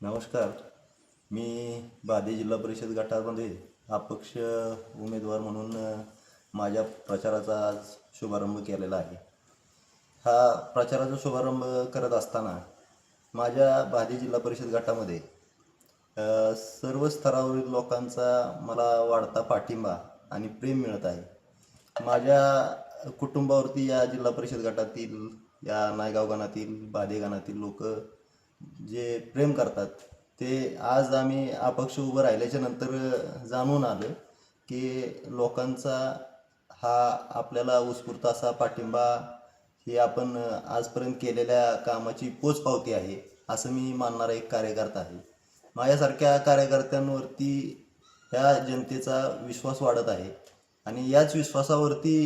नमस्कार. मी बादी जिल्हा परिषद गटामध्ये अपक्ष उमेदवार म्हणून माझ्या प्रचाराचा आज शुभारंभ केलेला आहे. हा प्रचाराचा शुभारंभ करत असताना माझ्या बादी जिल्हा परिषद गटामध्ये सर्व स्तरावरील लोकांचा मला वाढता पाठिंबा आणि प्रेम मिळत आहे. माझ्या कुटुंबावरती या जिल्हा परिषद गटातील, या नायगाव गणातील, बादी गणातील लोक जे प्रेम करतात ते आज आम्ही अपक्ष उभं राहिल्याच्या नंतर जाणून आलं की लोकांचा हा आपल्याला उत्स्फूर्त असा पाठिंबा हे आपण आजपर्यंत केलेल्या कामाची पोचपावती आहे असं मी मानणारा एक कार्यकर्ता आहे. माझ्यासारख्या कार्यकर्त्यांवरती ह्या जनतेचा विश्वास वाढत आहे आणि याच विश्वासावरती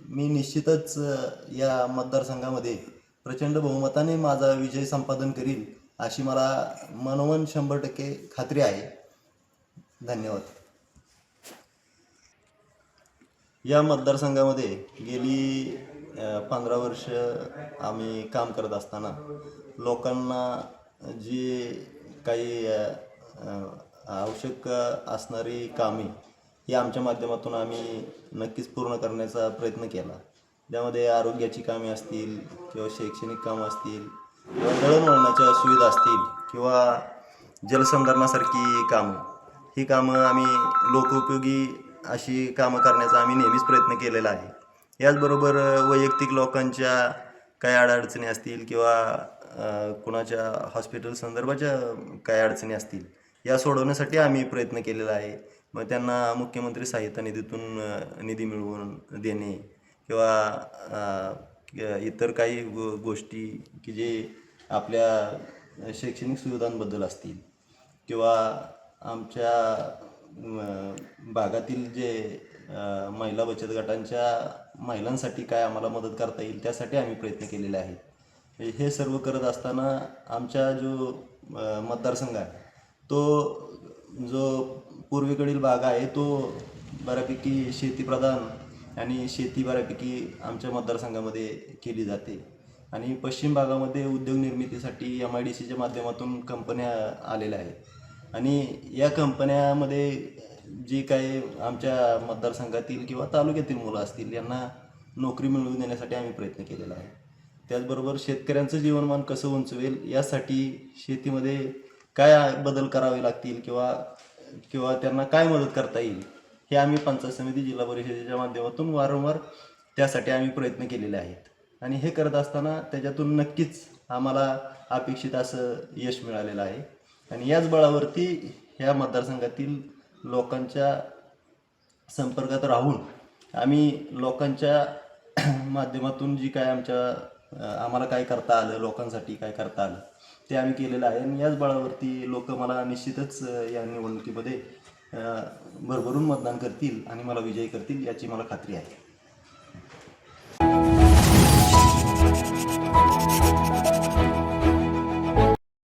मी निश्चितच या मतदारसंघामध्ये प्रचंड बहुमताने माझा विजय संपादन करील अशी मला मनोमन 100% खात्री आहे. धन्यवाद. या मतदारसंघामध्ये गेली 15 वर्ष आम्ही काम करत असताना लोकांना जी काही आवश्यक असणारी कामे ही आमच्या माध्यमातून आम्ही नक्कीच पूर्ण करण्याचा प्रयत्न केला. त्यामध्ये आरोग्याची कामे असतील किंवा शैक्षणिक कामं असतील किंवा दळणवळणाच्या सुविधा असतील किंवा जलसंधारणासारखी कामं, ही कामं आम्ही लोकोपयोगी अशी कामं करण्याचा आम्ही नेहमीच प्रयत्न केलेला आहे. याचबरोबर वैयक्तिक लोकांच्या काही अडचणी असतील किंवा कुणाच्या हॉस्पिटल संदर्भाच्या काही अडचणी असतील या सोडवण्यासाठी आम्ही प्रयत्न केलेला आहे. मग त्यांना मुख्यमंत्री सहाय्यता निधीतून निधी मिळवून देणे किंवा इतर काही गोष्टी की जे आपल्या शैक्षणिक सुविधांबद्दल असतील किंवा आमच्या भागातील जे महिला बचत गटांच्या महिलांसाठी काय आम्हाला मदत करता येईल त्यासाठी आम्ही प्रयत्न केलेले आहेत. हे सर्व करत असताना आमचा जो मतदारसंघ आहे तो जो पूर्वेकडील भाग आहे तो बऱ्यापैकी शेतीप्रधान आणि शेती बऱ्यापैकी आमच्या मतदारसंघामध्ये केली जाते आणि पश्चिम भागामध्ये उद्योग निर्मितीसाठी MIDCच्या माध्यमातून कंपन्या आलेल्या आहेत आणि या कंपन्यामध्ये जी काही आमच्या मतदारसंघातील किंवा तालुक्यातील मुलं असतील यांना नोकरी मिळवून देण्यासाठी आम्ही प्रयत्न केलेला आहे. त्याचबरोबर शेतकऱ्यांचं जीवनमान कसं उंचवेल यासाठी शेतीमध्ये काय बदल करावे लागतील किंवा किंवा त्यांना काय मदत करता येईल हे आम्ही पंचायत समिती, जिल्हा परिषदेच्या माध्यमातून वारंवार त्यासाठी आम्ही प्रयत्न केलेले आहेत आणि हे करत असताना त्याच्यातून नक्कीच आम्हाला अपेक्षित असं यश मिळालेलं आहे आणि याच बळावरती ह्या मतदारसंघातील लोकांच्या संपर्कात राहून आम्ही लोकांच्या माध्यमातून जी काय आम्हाला काय करता आलं, लोकांसाठी काय करता आलं ते आम्ही केलेलं आहे आणि याच बळावरती लोक मला निश्चितच या निवडणुकीमध्ये भरभरून मतदान करतील आणि मला विजयी करतील याची मला खात्री आहे.